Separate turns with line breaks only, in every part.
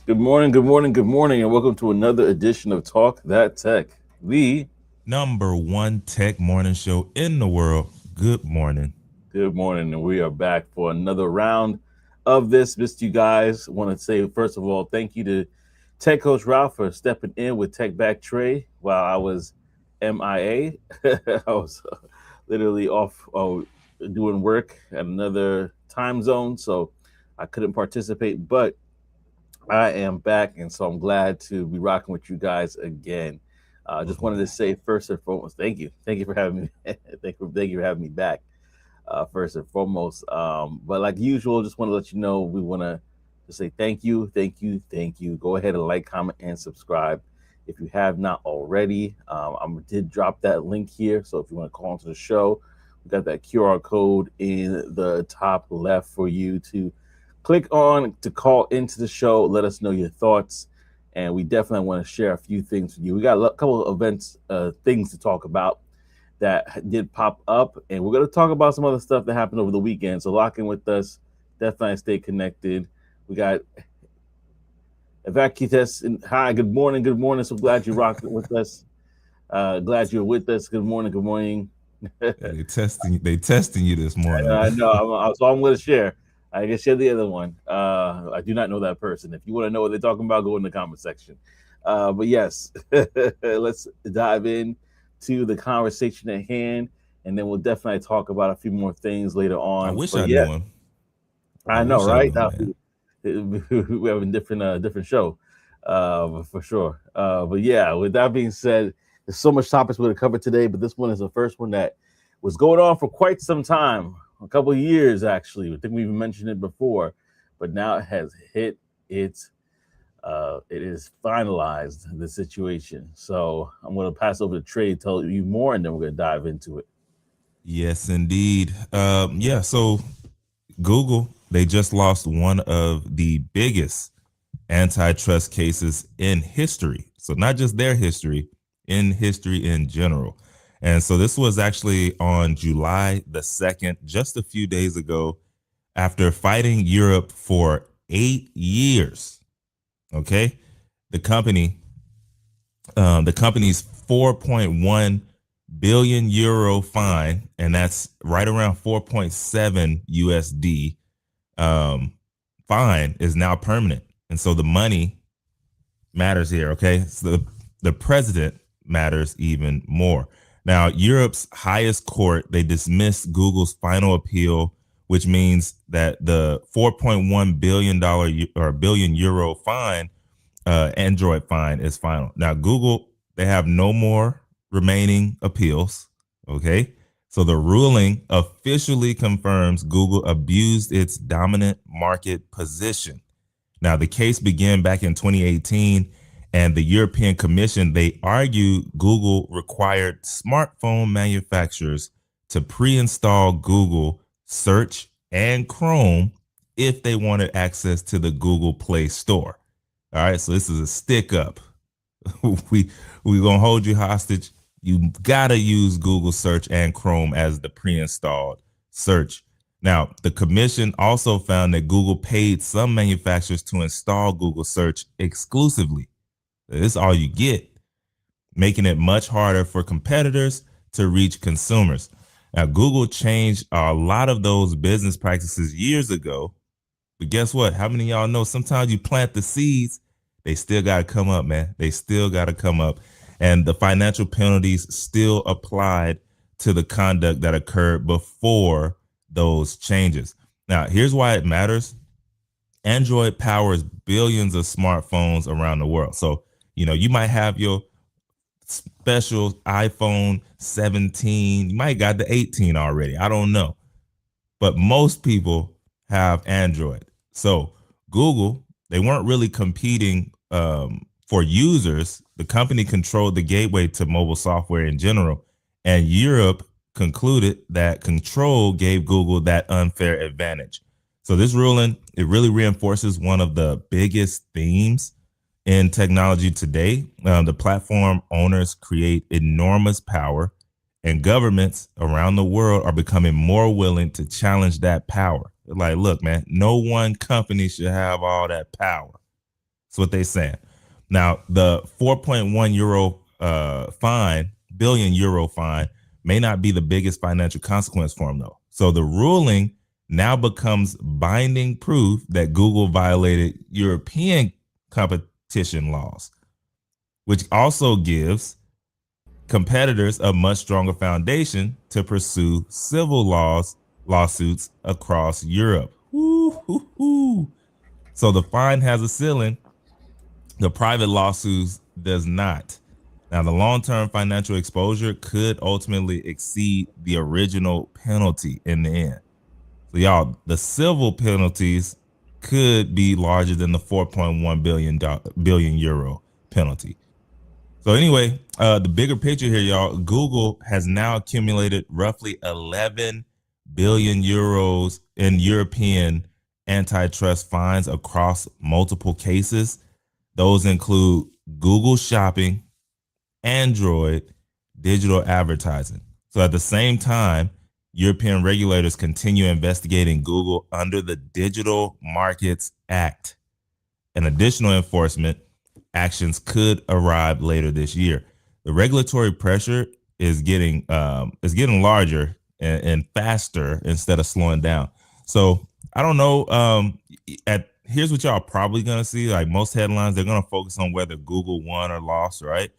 Good morning, good morning, good morning, and welcome to another edition of Talk That Tech. The
Number one tech morning show in the world. Good morning.
Good morning, and we are back for another round of this. Missed you guys. Want to say first of all, thank you to Tech Coach Ralph for stepping in with Tech Back Trey while I was MIA. I was literally off doing work at another time zone, so I couldn't participate. But I am back, and so I'm glad to be rocking with you guys again. Just
Welcome
wanted to
back.
say first and foremost, thank you for having me. Thank you for having me back. First and foremost, but like usual, just want to let you know we want to just say thank you, thank you, thank you. Go ahead and like, comment, and subscribe if you have not already. I did drop that link here, so if you want to call into the show, we got that QR code in the top left for you to click on to call into the show. Let us know your thoughts, and we definitely want to share a few things with you. We got a couple of events, things to talk about that did pop up, and we're going to talk about some other stuff that happened over the weekend. So lock in with us. Definitely stay connected. We got Evacuous. Hi, good morning, good morning. So glad you rocked with us. Glad you're with us. Good morning, good morning.
Hey, they testing you this morning.
I know. So I'm going to share. I can share the other one. I do not know that person. If you want to know what they're talking about, go in the comment section. But yes, let's dive in to the conversation at hand, and then we'll definitely talk about a few more things later
I
on.
wish
But
I
yeah,
knew him. I
I know,
wish I knew
right?
him, man.
We have a different show, for sure. But yeah, with that being said, there's so much topics we're going to cover today, but this one is the first one that was going on for quite some time, a couple of years actually. I think we even mentioned it before, but now it has hit its. It is finalized the situation. So I'm going to pass over to Trey to tell you more, and then we're going to dive into it.
Yes, indeed. Yeah. So Google, they just lost one of the biggest antitrust cases in history. So not just their history, in history in general. And so this was actually on July the 2nd, just a few days ago, after fighting Europe for 8 years. Okay. The company, the company's 4.1 billion euro fine, and that's right around 4.7 USD, um, fine is now permanent. And so the money matters here. Okay. So the president matters even more. Now, Europe's highest court, they dismissed Google's final appeal, which means that the $4.1 billion or billion euro fine, Android fine, is final. Now, Google, they have no more remaining appeals. Okay. So the ruling officially confirms Google abused its dominant market position. Now, the case began back in 2018, and the European Commission, they argued Google required smartphone manufacturers to pre-install Google Search and Chrome if they wanted access to the Google Play Store. All right, so this is a stick up. we we gonna hold you hostage. You gotta use Google Search and Chrome as the pre-installed search. Now, the commission also found that Google paid some manufacturers to install Google Search exclusively. This is all you get, making it much harder for competitors to reach consumers. Now, Google changed a lot of those business practices years ago, but guess what? How many of y'all know sometimes you plant the seeds, they still got to come up, man. They still got to come up. And the financial penalties still applied to the conduct that occurred before those changes. Now, here's why it matters. Android powers billions of smartphones around the world. So, you might have your special iPhone 17. You might got the 18 already. I don't know. But most people have Android. So Google, they weren't really competing for users. The company controlled the gateway to mobile software in general. And Europe concluded that control gave Google that unfair advantage. So this ruling, it really reinforces one of the biggest themes in technology today. The platform owners create enormous power, and governments around the world are becoming more willing to challenge that power. They're like, look, man, no one company should have all that power. That's what they're saying. Now, the 4.1 euro billion euro fine may not be the biggest financial consequence for them, though. So the ruling now becomes binding proof that Google violated European competition laws, which also gives competitors a much stronger foundation to pursue civil lawsuits across Europe. Woo-hoo-hoo. So the fine has a ceiling, the private lawsuits does not. Now, the long-term financial exposure could ultimately exceed the original penalty in the end. So, y'all, the civil penalties could be larger than the 4.1 billion euro penalty. So anyway, the bigger picture here, y'all, Google has now accumulated roughly 11 billion euros in European antitrust fines across multiple cases. Those include Google Shopping, Android, digital advertising. So at the same time, European regulators continue investigating Google under the Digital Markets Act. An additional enforcement actions could arrive later this year. The regulatory pressure is getting larger and faster instead of slowing down. So I don't know. At Here's what y'all probably gonna see. Like most headlines, they're gonna focus on whether Google won or lost, right?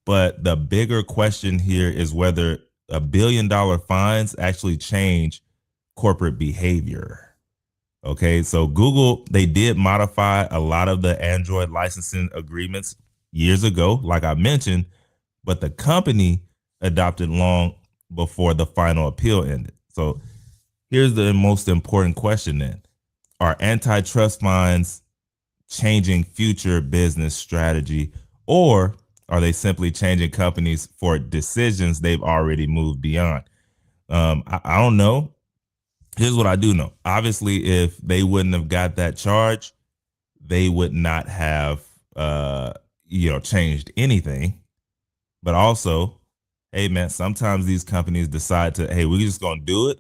But the bigger question here is whether $1 billion fines actually change corporate behavior. Okay, so Google, they did modify a lot of the Android licensing agreements years ago, like I mentioned, but the company adopted long before the final appeal ended. So here's the most important question then. Are antitrust fines changing future business strategy, or are they simply changing companies for decisions they've already moved beyond? I don't know. Here's what I do know. Obviously, if they wouldn't have got that charge, they would not have changed anything. But also, hey man, sometimes these companies decide to, hey, we're just gonna do it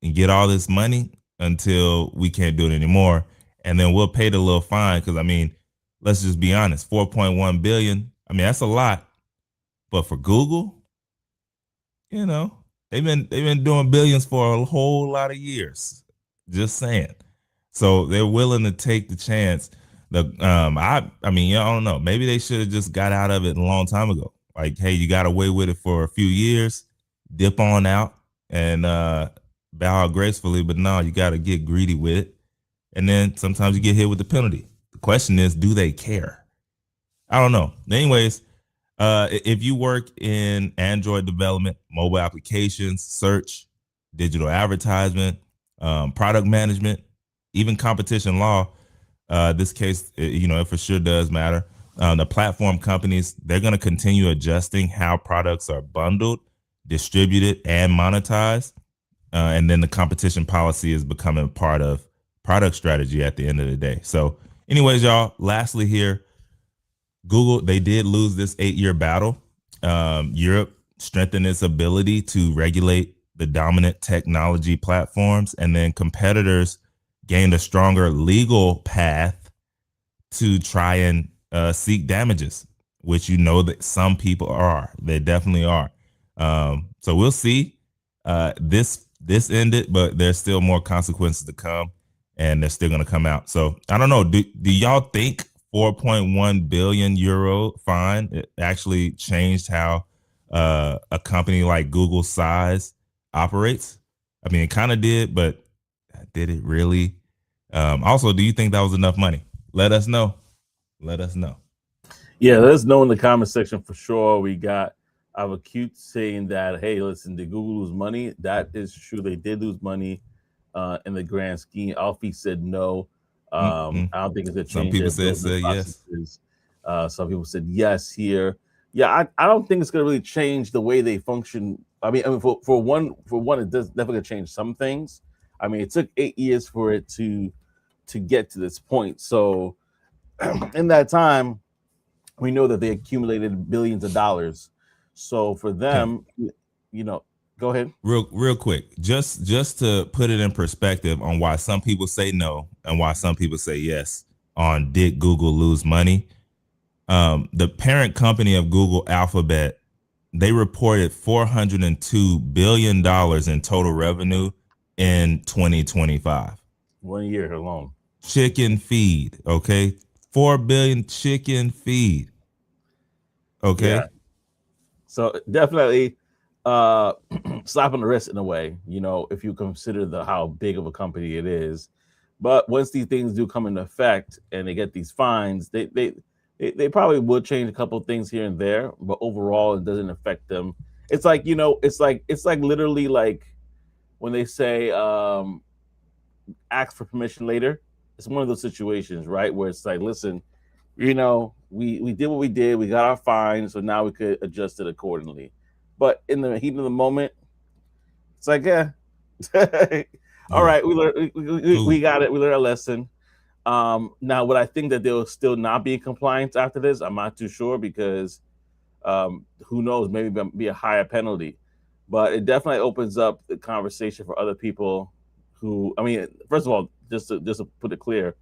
and get all this money until we can't do it anymore. And then we'll pay the little fine. Cause I mean, let's just be honest, 4.1 billion. I mean, that's a lot. But for Google, you know, they've been doing billions for a whole lot of years. Just saying. So they're willing to take the chance. I mean, I don't know. Maybe they should have just got out of it a long time ago. Like, hey, you got away with it for a few years, dip on out and bow out gracefully. But no, you got to get greedy with it. And then sometimes you get hit with the penalty. The question is, do they care? I don't know. Anyways, if you work in Android development, mobile applications, search, digital advertisement, product management, even competition law, this case, it for sure does matter. The platform companies, they're going to continue adjusting how products are bundled, distributed, and monetized. And then the competition policy is becoming part of product strategy at the end of the day. So, anyways, y'all, lastly here, Google, they did lose this 8-year battle. Europe strengthened its ability to regulate the dominant technology platforms, and then competitors gained a stronger legal path to try and seek damages, which that some people are. They definitely are. So we'll see. This ended, but there's still more consequences to come, and they're still going to come out. So I don't know. Do y'all think 4.1 billion euro fine it actually changed how a company like Google's size operates? I mean, it kind of did, but did it really? Also, do you think that was enough money? Let us know. Let us know.
Yeah, let us know in the comment section for sure. We got our cute saying that, hey, listen, did Google lose money? That is true. They did lose money in the grand scheme. Alfie said no.
Mm-mm.
I don't think it's a
Some
change
people
their
said
business
yes.
processes. Some people said yes here. Yeah, I don't think it's going to really change the way they function. I mean, for one, it does definitely change some things. I mean, it took 8 years for it to get to this point. So in that time, we know that they accumulated billions of dollars. So for
Okay.
them, go ahead.
Real quick, just to put it in perspective on why some people say no and why some people say yes on did Google lose money? The parent company of Google, Alphabet, they reported $402 billion in total revenue in 2025.
1 year alone.
Chicken feed, okay? 4 billion chicken feed,
Yeah.
okay?
So definitely uh slap on the wrist in a way, if you consider the how big of a company it is. But once these things do come into effect and they get these fines, they probably will change a couple of things here and there, but overall it doesn't affect them. It's like, it's like literally like when they say ask for permission later. It's one of those situations, right? Where it's like, listen, we did what we did. We got our fine, so now we could adjust it accordingly. But in the heat of the moment, it's like, yeah, all
Yeah,
right, we
cool.
got it. We learned our lesson. Now, would I think that they'll still not be in compliance after this? I'm not too sure because who knows? Maybe be a higher penalty. But it definitely opens up the conversation for other people who, I mean, first of all, just to put it clear,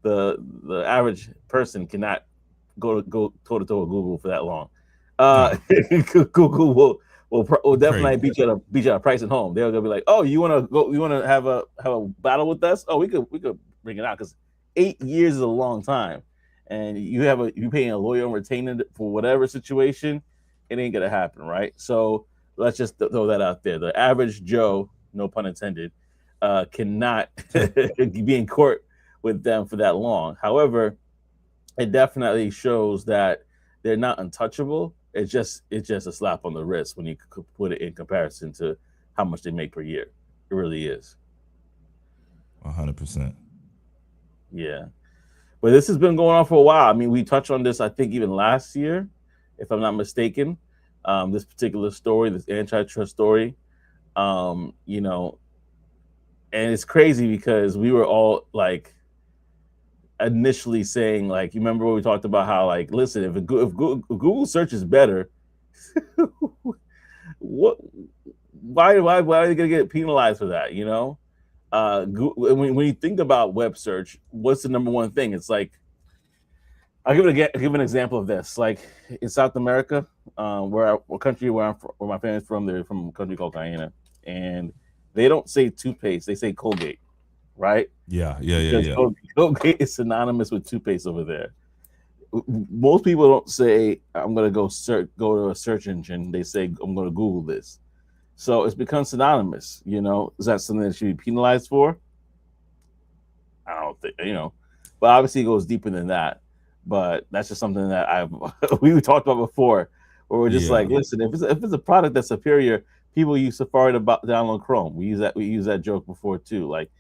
the average person cannot go toe to toe with Google for that long. Uh,
No,
Google will
you
definitely
crazy.
beat you at a price at home. They're gonna be like, oh, you want to go? You want to have a battle with us? Oh, we could bring it out because 8 years is a long time, and you paying a lawyer and retaining it for whatever situation, it ain't gonna happen, right? So let's just throw that out there. The average Joe, no pun intended, cannot be in court with them for that long. However, it definitely shows that they're not untouchable. It's just a slap on the wrist when you put it in comparison to how much they make per year. It really is.
100%.
Yeah. But this has been going on for a while. I mean, we touched on this, I think, even last year, if I'm not mistaken. This particular story, this antitrust story, you know, and it's crazy because we were all like initially saying, like, you remember when we talked about how, like, listen, if Google search is better, what, why are they gonna get penalized for that? When you think about web search, what's the number one thing? It's like I'll give an example of this. Like in South America, where country where my family's from, they're from a country called Guyana, and they don't say toothpaste, they say Colgate, right?
Yeah, yeah, yeah,
Because
yeah.
Colgate is synonymous with toothpaste over there. Most people don't say I'm gonna go to a search engine. They say I'm gonna Google this. So it's become synonymous. Is that something that should be penalized for? I don't think. But obviously it goes deeper than that. But that's just something that I've we talked about before, where we're just like,
Yeah.
listen, if it's a product that's superior, people use Safari to download Chrome. We use that joke before too. Like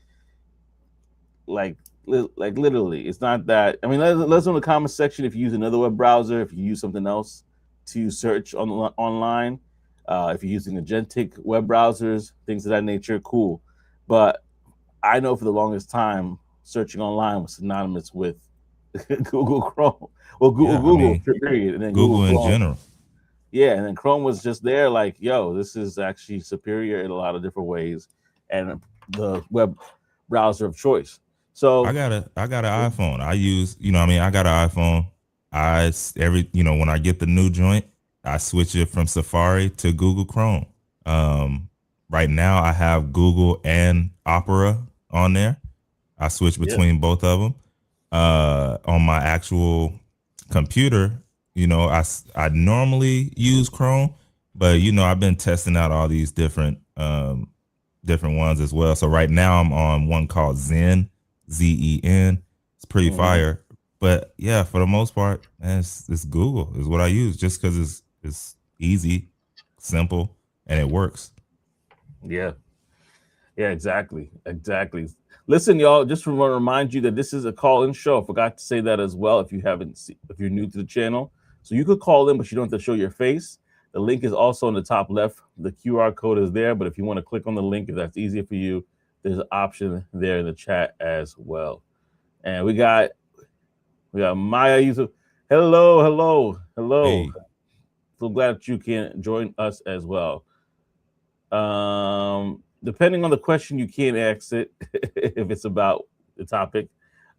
like literally, it's not that. I mean, let's know in the comment section if you use another web browser, if you use something else to search online, if you're using agentic web browsers, things of that nature, cool. But I know for the longest time, searching online was synonymous with Google Chrome. Well,
Yeah, I
Google
mean,
period, and then Google
Google in
Chrome.
general.
Yeah, and then Chrome was just there, like, yo, this is actually superior in a lot of different ways, and the web browser of choice. So,
I got an iPhone. I use, I mean, I got an iPhone. When I get the new joint, I switch it from Safari to Google Chrome. Um, right now I have Google and Opera on there. I switch
yeah,
between both of them. On my actual computer, I normally use Chrome, but I've been testing out all these different ones as well. So right now I'm on one called Zen, Zen. It's pretty
hmm
fire. But yeah, for the most part, man, it's Google is what I use just because it's easy, simple, and it works.
yeah, yeah, exactly, exactly. Listen, y'all, just want to remind you that this is a call-in show. I forgot to say that as well. If you're new to the channel, so you could call in, but you don't have to show your face. The link is also on the top left. The QR code is there, but if you want to click on the link, if that's easier for you, there's an option there in the chat as well. And we got Maya Yusuf. Hello, hello, hello.
Hey,
So glad that you can join us as well. Depending on the question, you can ask it if it's about the topic.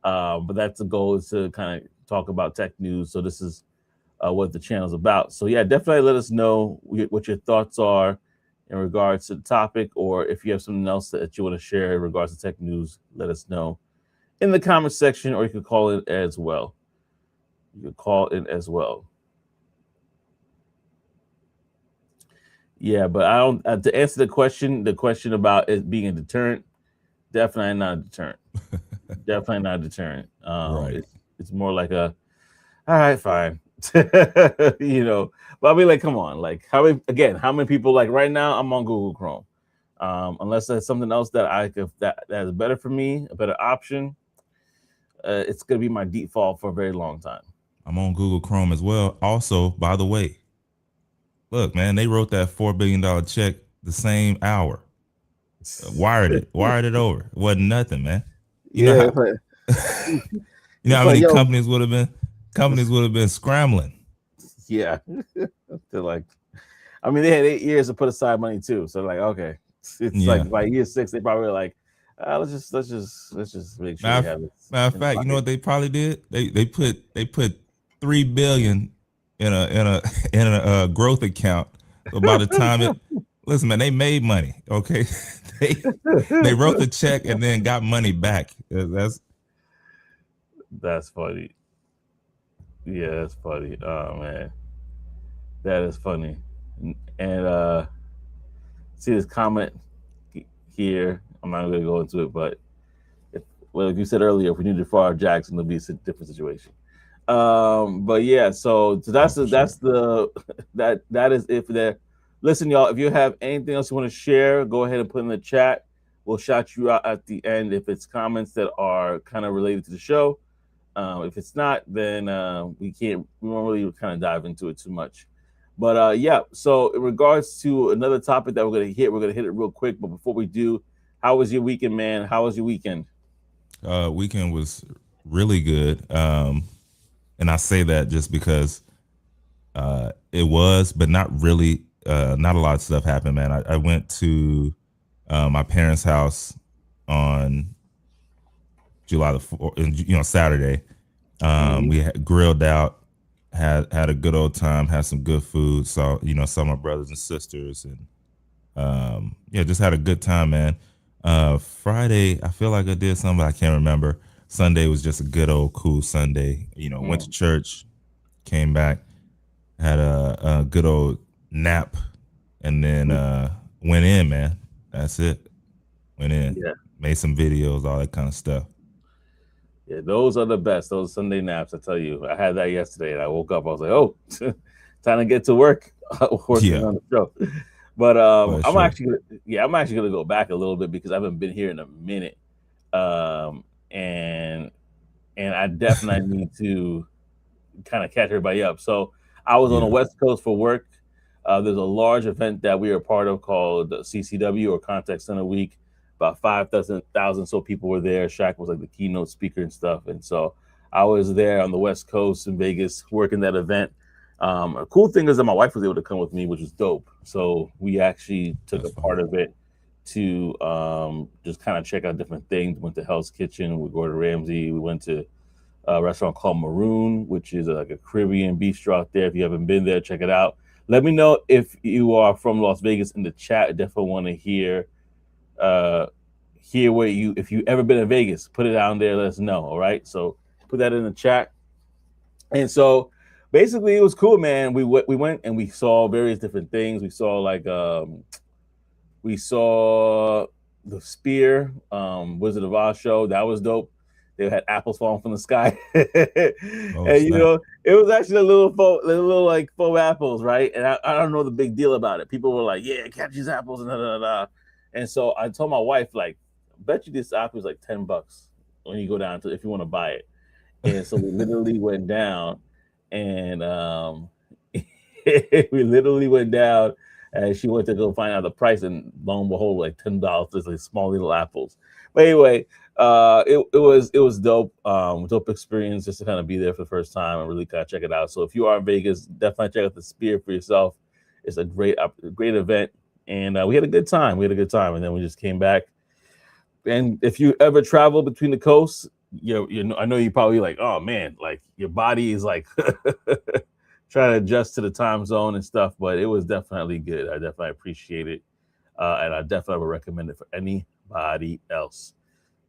But that's the goal, is to kind of talk about tech news. So this is what the channel's about. So yeah, definitely let us know what your thoughts are in regards to the topic, or if you have something else that you want to share in regards to tech news, let us know in the comment section, or you can call it as well. You can call it as well. Yeah, but I don't. To answer the question about it being a deterrent, definitely not a deterrent. Definitely not a deterrent.
Right.
It's more like a, all right, fine. you know, but I mean, like, come on, like, how many people, like, right now I'm on Google Chrome. Unless there's something else that I could that is better for me, a better option, it's gonna be my default for a very long time.
I'm on Google Chrome as well. Also, by the way, look, man, they wrote that $4 billion check the same hour. Wired it over. It wasn't nothing, man. You know
Yeah,
how
but
you know
it's
how
like,
many
yo,
companies would have been scrambling.
yeah, they're like, I mean, they had 8 years to put aside money too, so like, okay, it's
Yeah.
like by year 6, they probably were like, let's just make sure we
Matter,
have this
matter of
in the
fact, you know
pocket.
what they probably did? They put 3 billion in a in a growth account. So by the time it listen, man, they made money. Okay, they they wrote the check and then got money back. That's
That's funny. Yeah, that's funny. Oh man, that is funny. And see this comment here. I'm not gonna go into it, but if, well, like you said earlier, if we needed Favre Jackson, it'll be a different situation. But yeah, so
oh
that's
for sure.
the that is it for that. Listen, y'all, if you have anything else you want to share, go ahead and put in the chat. We'll shout you out at the end if it's comments that are kind of related to the show. If it's not, then we won't really kind of dive into it too much. But yeah, so in regards to another topic that we're gonna hit it real quick. But before we do, how was your weekend, man? How was your weekend?
Weekend was really good. And I say that just because it was, but not really. Not a lot of stuff happened, man. I went to my parents' house on July the 4th, Saturday.
Mm-hmm.
We had grilled out, had a good old time, had some good food. Saw some of my brothers and sisters, and yeah, just had a good time, man. Friday, I feel like I did something, but I can't remember. Sunday was just a good old cool Sunday. Went to church, came back, had a good old nap, and then went in, man. That's it. Went in,
Yeah.
made some videos, all that kind of stuff.
Yeah, those are the best. Those Sunday naps, I tell you. I had that yesterday, and I woke up. I was like, "Oh, time to get to work, working
Yeah,
on the show." But
for sure.
I'm actually gonna go back a little bit because I haven't been here in a minute, um, and I definitely need to kind of catch everybody up. So I was on the
Yeah,
West Coast for work. There's a large event that we are part of called CCW, or Contact Center Week. About 5,000 so people were there. Shaq was like the keynote speaker and stuff. And so I was there on the West Coast in Vegas working that event. A cool thing is that my wife was able to come with me, which was dope. So we actually took
that's
a
fine.
part of it to just kind of check out different things. Went to Hell's Kitchen with Gordon Ramsay. We went to a restaurant called Maroon, which is like a Caribbean bistro out there. If you haven't been there, check it out. Let me know if you are from Las Vegas in the chat. I definitely want to uh, hear where you, if you ever been in Vegas, put it down there. Let us know. All right, so put that in the chat. And so basically, it was cool, man. We went and we saw various different things. We saw we saw the Spear Wizard of Oz show. That was dope. They had apples falling from the sky,
Oh
and
snap!
it was actually a little like faux apples, right? And I don't know the big deal about it. People were like, "Yeah, catch these apples," and da da da. And so I told my wife, like, "Bet you this apple is like $10 when you go down to if you want to buy it." And so we literally went down, and we literally went down, and she went to go find out the price, and lo and behold, like $10, just like small little apples. But anyway, it was dope, dope experience just to kind of be there for the first time and really kind of check it out. So if you are in Vegas, definitely check out the Spear for yourself. It's a great event, and we had a good time. We had a good time, and then we just came back. And if you ever travel between the coasts, I know you probably like, oh man, like your body is like trying to adjust to the time zone and stuff, but it was definitely good. I definitely appreciate it, and I definitely would recommend it for anybody else.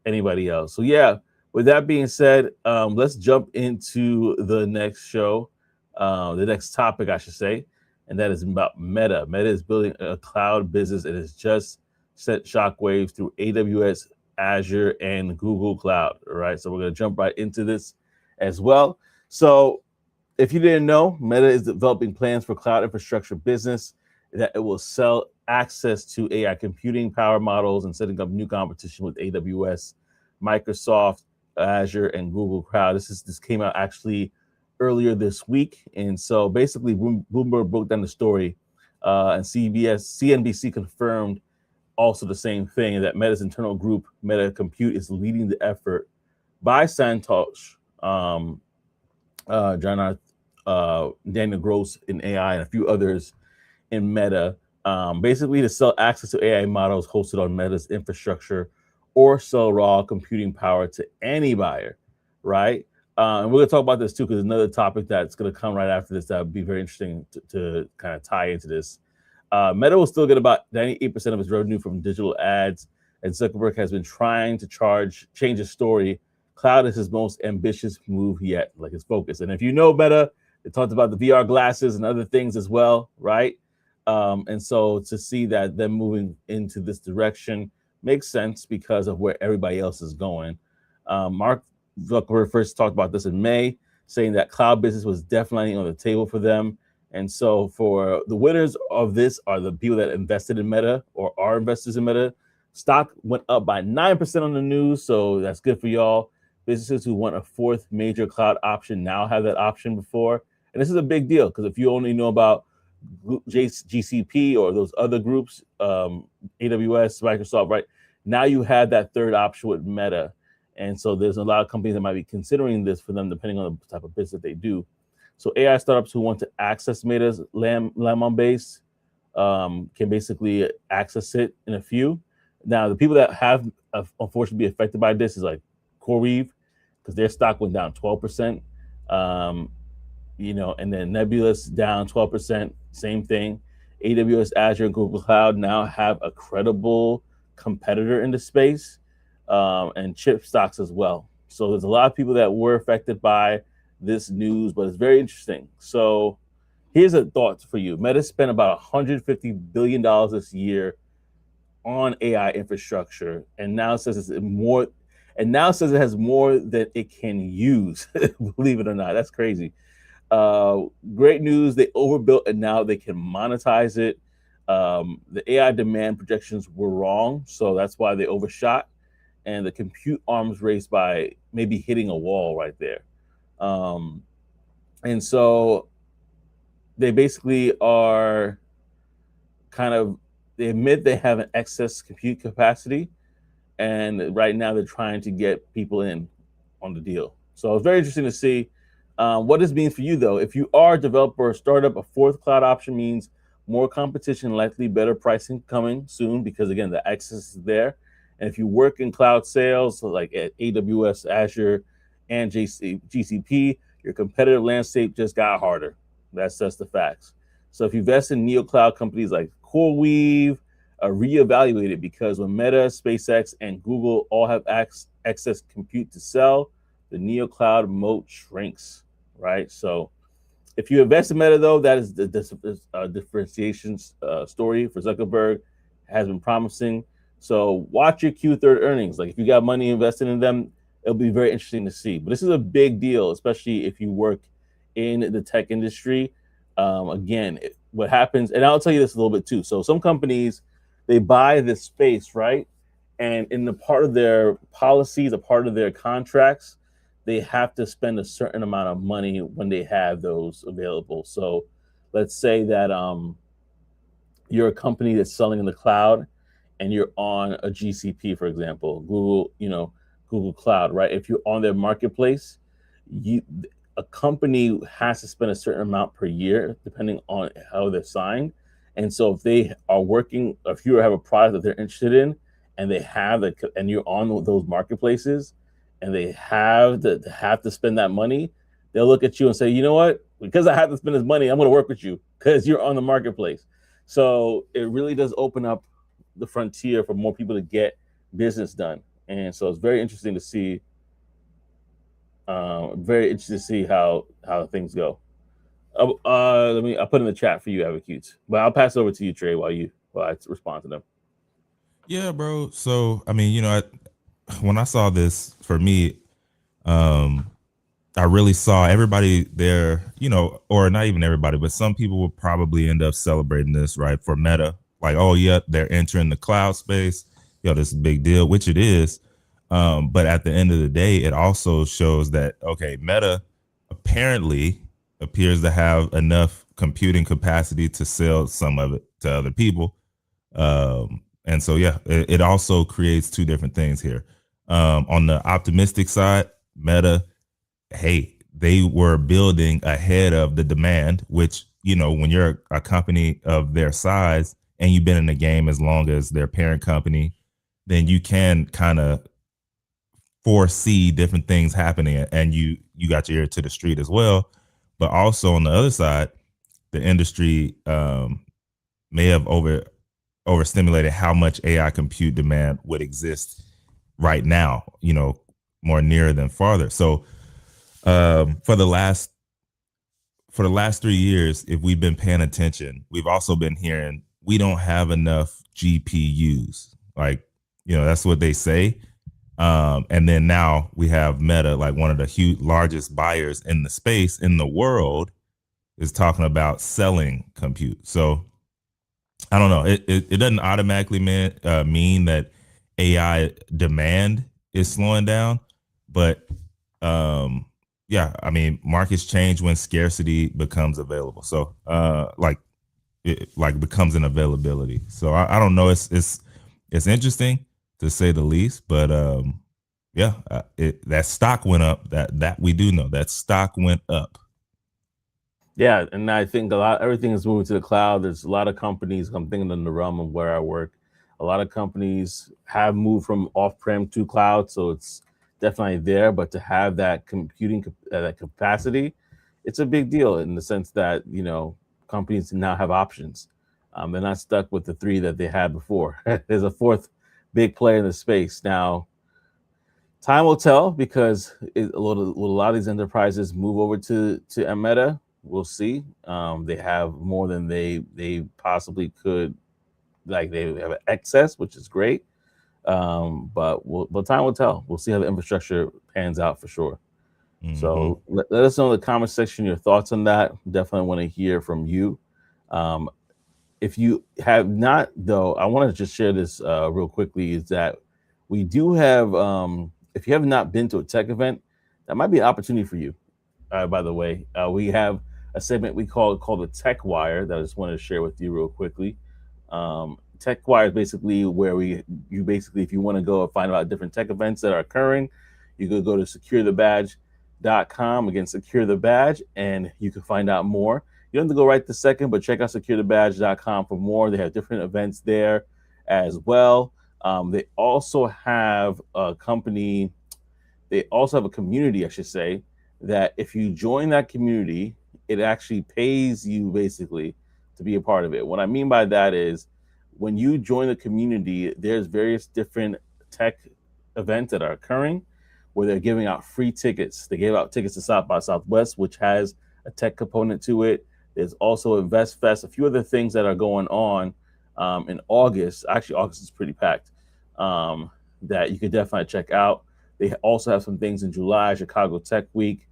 Anybody else? So yeah. With that being said, let's jump into the next show, the next topic, I should say, and that is about Meta. Meta is building a cloud business and has just sent shockwaves through AWS, Azure, and Google Cloud. All right, so we're going to jump right into this as well. So if you didn't know, Meta is developing plans for cloud infrastructure business that it will sell access to AI computing power models and setting up new competition with AWS, Microsoft, Azure, and Google Cloud. This came out actually earlier this week, and so basically Bloomberg broke down the story, and CNBC confirmed also the same thing, that Meta's internal group, Meta Compute, is leading the effort by Santosh, John Daniel Gross in AI, and a few others in Meta, basically to sell access to AI models hosted on Meta's infrastructure or sell raw computing power to any buyer, right? And we're going to talk about this too, because another topic that's going to come right after this that would be very interesting to kind of tie into this. Meta will still get about 98% of its revenue from digital ads, and Zuckerberg has been trying to change his story. Cloud is his most ambitious move yet, like his focus. And if you know Meta, they talked about the VR glasses and other things as well, right? And so to see that them moving into this direction makes sense because of where everybody else is going. Mark Zuckerberg first talked about this in May, saying that cloud business was definitely on the table for them. And so for the winners of this are the people that invested in Meta or are investors in Meta. Stock went up by 9% on the news, so that's good for y'all. Businesses who want a fourth major cloud option now have that option before. And this is a big deal because if you only know about GCP or those other groups, AWS, Microsoft, right? Now you have that third option with Meta. And so there's a lot of companies that might be considering this for them, depending on the type of business they do. So AI startups who want to access Meta's Llama base can basically access it in a few. Now, the people that have unfortunately be affected by this is like CoreWeave, because their stock went down 12%. And then Nebulous down 12%, same thing. AWS, Azure, and Google Cloud now have a credible competitor in the space, and chip stocks as well. So there's a lot of people that were affected by this news, but it's very interesting. So here's a thought for you. Meta spent about $150 billion this year on AI infrastructure, and now says it's more, and now says it has more that it can use. Believe it or not, that's crazy. Great news, they overbuilt and now they can monetize it. The AI demand projections were wrong, so that's why they overshot, and the compute arms race by maybe hitting a wall right there. And so they basically are kind of, they admit they have an excess compute capacity, and right now they're trying to get people in on the deal. So it's very interesting to see what this means for you, though. If you are a developer or startup, a fourth cloud option means more competition, likely better pricing coming soon because, again, the access is there. And if you work in cloud sales, so like at AWS, Azure, and GCP, your competitive landscape just got harder. That's just the facts. So if you invest in neo cloud companies like CoreWeave, reevaluate it, because when Meta, SpaceX, and Google all have excess compute to sell, the neo cloud moat shrinks, right? So if you invest in Meta, though, that is the differentiation story for Zuckerberg, has been promising. So watch your Q3 earnings. Like if you got money invested in them, it'll be very interesting to see. But this is a big deal, especially if you work in the tech industry. Again, what happens, and I'll tell you this a little bit too. So some companies, they buy this space, right? And in the part of their policies, a part of their contracts, they have to spend a certain amount of money when they have those available. So let's say that you're a company that's selling in the cloud and you're on a GCP, for example, Google Cloud, right? If you're on their marketplace, a company has to spend a certain amount per year, depending on how they're signed. And so if they are working, if you have a product that they're interested in, and they have it, and you're on those marketplaces, and they have to spend that money, they'll look at you and say, you know what? Because I have to spend this money, I'm going to work with you because you're on the marketplace. So it really does open up the frontier for more people to get business done. And so it's very interesting to see how things go. I put in the chat for you, Advocates, but I'll pass it over to you, Trey, while I respond to them.
Yeah, bro. So I mean, when I saw this, for me, um, I really saw everybody there, or not even everybody, but some people will probably end up celebrating this, right? For Meta, like, oh yeah, they're entering the cloud space. This is a big deal, which it is. But at the end of the day, it also shows that, okay, Meta apparently appears to have enough computing capacity to sell some of it to other people. And so, yeah, it also creates two different things here. On the optimistic side, Meta, hey, they were building ahead of the demand, which, when you're a company of their size and you've been in the game as long as their parent company, then you can kind of foresee different things happening, and you got your ear to the street as well. But also on the other side, the industry may have overstimulated how much AI compute demand would exist right now, more near than farther. So for the last 3 years, if we've been paying attention, we've also been hearing we don't have enough GPUs. Like, that's what they say. And then now we have Meta, like one of the largest buyers in the space in the world, is talking about selling compute. So I don't know. It doesn't automatically mean that AI demand is slowing down, but yeah, I mean, markets change when scarcity becomes available. So it becomes an availability. So I don't know. It's interesting to say the least, but yeah, that stock went up. That we do know that stock went up.
Yeah, and I think everything is moving to the cloud. There's a lot of companies. I'm thinking in the realm of where I work. A lot of companies have moved from off-prem to cloud, so it's definitely there. But to have that computing that capacity, it's a big deal in the sense that companies now have options. They're not stuck with the three that they had before. There's a fourth big player in the space now. Time will tell because a lot of these enterprises move over to Meta. We'll see. They have more than they possibly could. Like they have an excess, which is great. But time will tell. We'll see how the infrastructure pans out for sure.
Mm-hmm.
So let us know in the comment section your thoughts on that. Definitely want to hear from you. Um, if you have not, though, I want to just share this real quickly. Is that we do have. If you have not been to a tech event, that might be an opportunity for you. By the way, we have a segment we called the Tech Wire that I just wanted to share with you real quickly. Tech Wire is basically where if you want to go and find out different tech events that are occurring, you could go to securethebadge.com. Again, secure the badge, and you can find out more. You don't have to go right this second, but check out securethebadge.com for more. They have different events there as well. They also have a company. They also have a community, I should say, that if you join that community, it actually pays you basically to be a part of it. What I mean by that is when you join the community, there's various different tech events that are occurring where they're giving out free tickets. They gave out tickets to South by Southwest, which has a tech component to it. There's also Invest Fest, a few other things that are going on in August. Actually, August is pretty packed that you could definitely check out. They also have some things in July, Chicago Tech Week,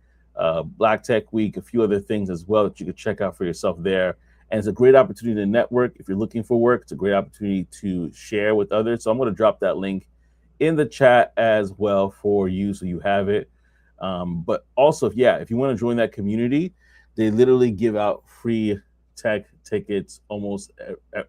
Black Tech Week, a few other things as well that you could check out for yourself there. And it's a great opportunity to network. If you're looking for work, it's a great opportunity to share with others. So I'm going to drop that link in the chat as well for you so you have it. But also, if you want to join that community, they literally give out free tech tickets almost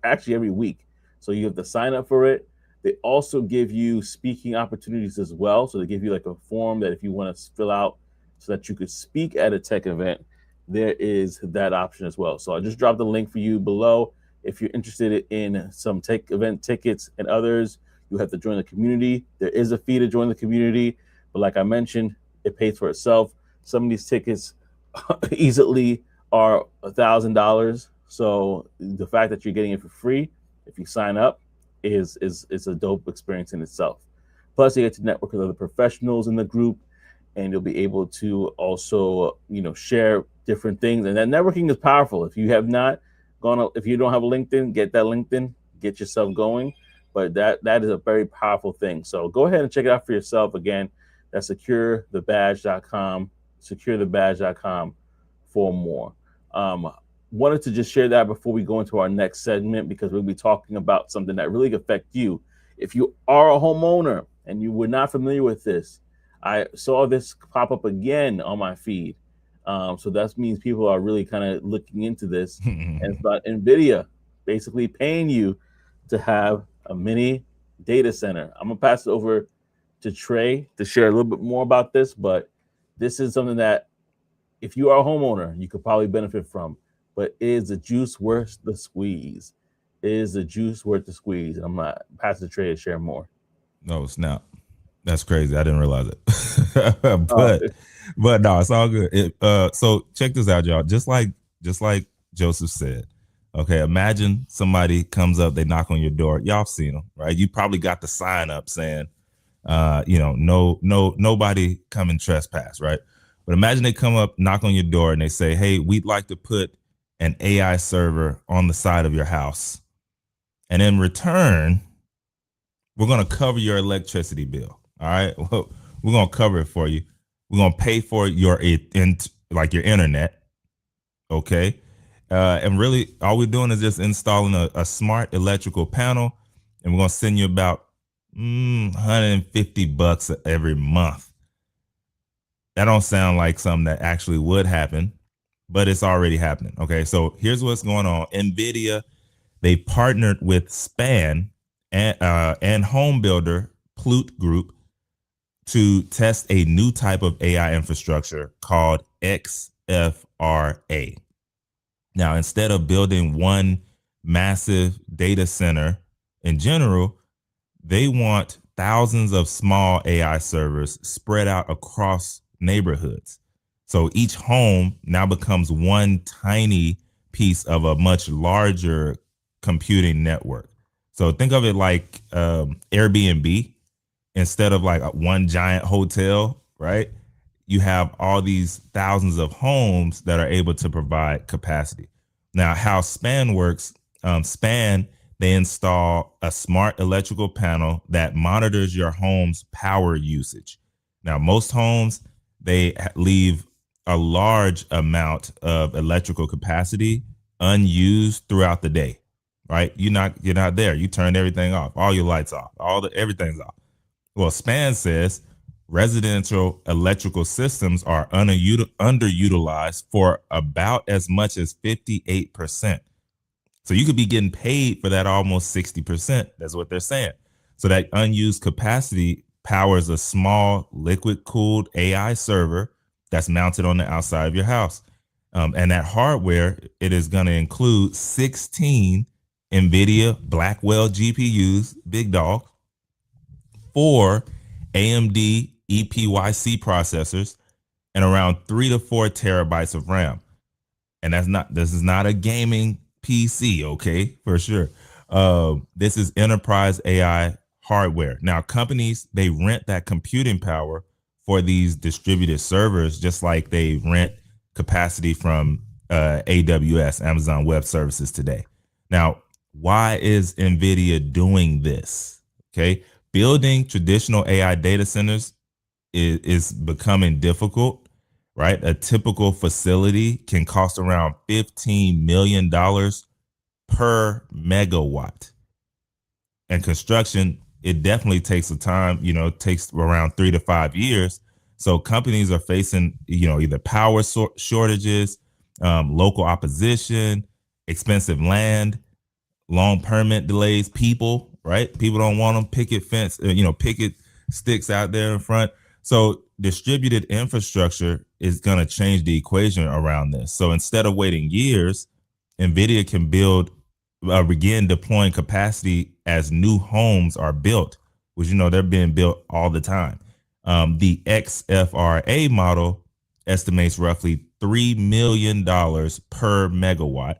actually every week. So you have to sign up for it. They also give you speaking opportunities as well. So they give you like a form that if you want to fill out so that you could speak at a tech event, there is that option as well. So I just dropped the link for you below. If you're interested in some tech event tickets and others, you have to join the community. There is a fee to join the community, But like I mentioned, it pays for itself. Some of these tickets easily are $1,000. So the fact that you're getting it for free, if you sign up, is a dope experience in itself. Plus, you get to network with other professionals in the group, and you'll be able to also, share different things. And that networking is powerful. If you have not if you don't have a LinkedIn, get that LinkedIn, get yourself going. But that is a very powerful thing. So go ahead and check it out for yourself. Again, that's securethebadge.com, securethebadge.com for more. Wanted to just share that before we go into our next segment, because we'll be talking about something that really affects you. If you are a homeowner and you were not familiar with this, I saw this pop up again on my feed. So that means people are really kind of looking into this. And it's about NVIDIA basically paying you to have a mini data center. I'm going to pass it over to Trey to share a little bit more about this, but this is something that if you are a homeowner, you could probably benefit from. But is the juice worth the squeeze? Is the juice worth the squeeze? And I'm going to pass it to Trey to share more.
No, snap. That's crazy. I didn't realize it.
Oh,
but no, it's all good. So check this out, y'all. Just like Joseph said. Okay, imagine somebody comes up, they knock on your door. Y'all have seen them, right? You probably got the sign up saying, no, nobody come and trespass, right? But imagine they come up, knock on your door, and they say, hey, we'd like to put an AI server on the side of your house. And in return, we're going to cover your electricity bill. All right. Well, we're going to cover it for you. We're going to pay for your internet. Okay. And really, all we're doing is just installing a smart electrical panel, and we're going to send you about $150 every month. That don't sound like something that actually would happen, but it's already happening. Okay. So here's what's going on. NVIDIA, they partnered with Span and home builder Plute Group to test a new type of AI infrastructure called XFRA. Now, instead of building one massive data center in general, they want thousands of small AI servers spread out across neighborhoods. So each home now becomes one tiny piece of a much larger computing network. So think of it like Airbnb. Instead of like one giant hotel, right? You have all these thousands of homes that are able to provide capacity. Now, how Span works, Span, they install a smart electrical panel that monitors your home's power usage. Now, most homes, they leave a large amount of electrical capacity unused throughout the day, right? You're not there. You turn everything off, all your lights off, everything's off. Well, Span says residential electrical systems are underutilized for about as much as 58%. So you could be getting paid for that almost 60%. That's what they're saying. So that unused capacity powers a small liquid cooled AI server that's mounted on the outside of your house. And that hardware, it is going to include 16 NVIDIA Blackwell GPUs, big dog, 4 AMD EPYC processors, and around 3 to 4 terabytes of RAM. And this is not a gaming PC, okay, for sure. This is enterprise AI hardware. Now, companies, they rent that computing power for these distributed servers, just like they rent capacity from AWS, Amazon Web Services today. Now, why is NVIDIA doing this? Okay. Building traditional AI data centers is becoming difficult, right? A typical facility can cost around $15 million per megawatt. And construction, it definitely takes a time, it takes around 3 to 5 years. So companies are facing, either power shortages, local opposition, expensive land, long permit delays, people, right? People don't want them, picket sticks out there in front. So distributed infrastructure is going to change the equation around this. So instead of waiting years, NVIDIA can begin deploying capacity as new homes are built, which, they're being built all the time. The XFRA model estimates roughly $3 million per megawatt,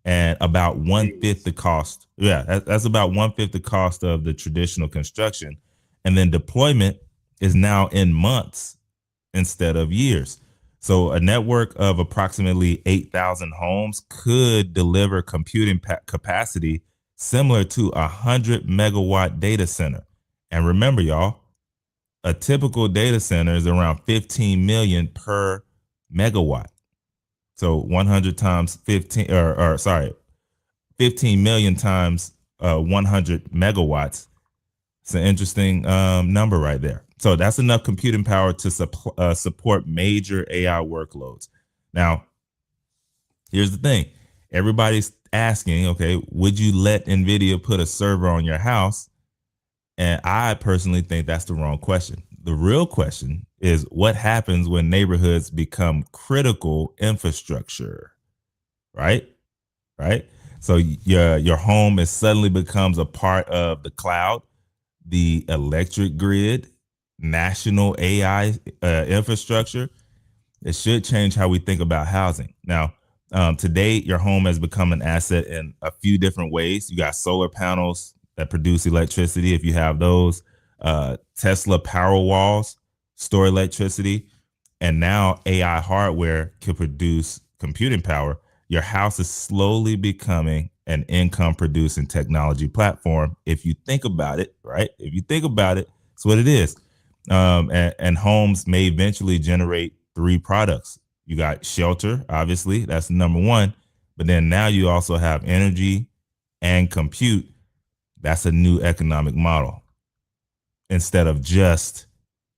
and about one fifth
Jeez.
the cost. Yeah, that's about one fifth the cost of the traditional construction. And then deployment is now in months instead of years. So a network of approximately 8,000 homes could deliver computing capacity similar to a 100 megawatt data center. And remember, y'all, a typical data center is around 15 million per megawatt. So 100 times 15, or sorry, 15 million times 100 megawatts. It's an interesting number right there. So that's enough computing power to support major AI workloads. Now, here's the thing. Everybody's asking, okay, would you let NVIDIA put a server on your house? And I personally think that's the wrong question. The real question is what happens when neighborhoods become critical infrastructure, right? Right? So your home is suddenly becomes a part of the cloud, the electric grid, national AI infrastructure. It should change how we think about housing. Now, today, your home has become an asset in a few different ways. You got solar panels that produce electricity, if you have those, Tesla power walls store electricity, and now AI hardware can produce computing power. Your house is slowly becoming an income producing technology platform. If you think about it, right? If you think about it, it's what it is. And homes may eventually generate three products. You got shelter, obviously, that's number one. But then now you also have energy and compute. That's a new economic model instead of just,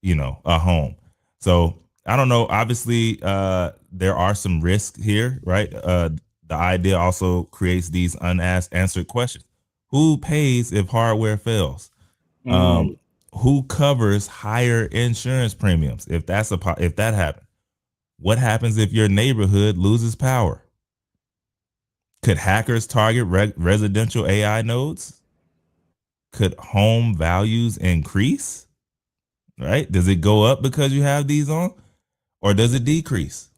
a home. So I don't know. Obviously, there are some risks here, right? The idea also creates these unanswered questions. Who pays if hardware fails?
Mm,
Um, who covers higher insurance premiums if that happens? What happens if your neighborhood loses power? Could hackers target residential AI nodes? Could home values increase? Right? Does it go up because you have these on, or does it decrease?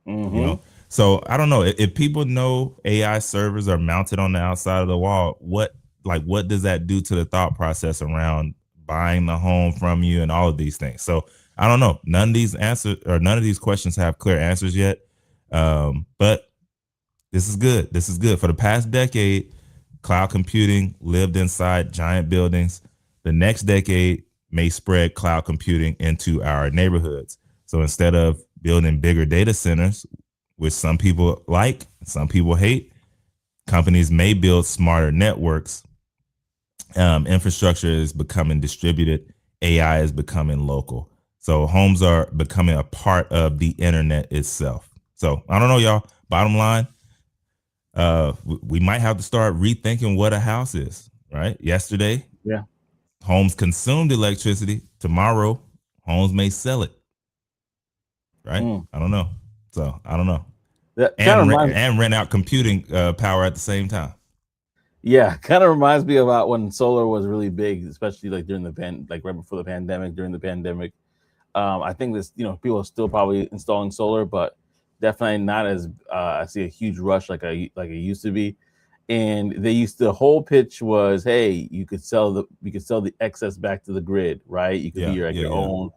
You
mm-hmm.
know. So I don't know if people know AI servers are mounted on the outside of the wall. What does that do to the thought process around buying the home from you and all of these things? So I don't know. None of these questions have clear answers yet. But this is good. This is good. For the past decade, cloud computing lived inside giant buildings. The next decade may spread cloud computing into our neighborhoods. So instead of building bigger data centers, which some people like, some people hate, companies may build smarter networks. Infrastructure is becoming distributed. AI is becoming local. So homes are becoming a part of the internet itself. So I don't know, y'all. Bottom line, we might have to start rethinking what a house is. Right? Yesterday,
Yeah.
homes consumed electricity. Tomorrow, homes may sell it. Right?
Mm.
I don't know. So I don't know.
That kind of reminds.
And rent out computing power at the same time.
Yeah, kind of reminds me about when solar was really big, especially like during the like right before the pandemic. During the pandemic, I think this, people are still probably installing solar, but definitely not as I see a huge rush like it used to be. And they used to, the whole pitch was, hey, you could sell the excess back to the grid, right? You could be
Yeah,
your like
yeah, yeah.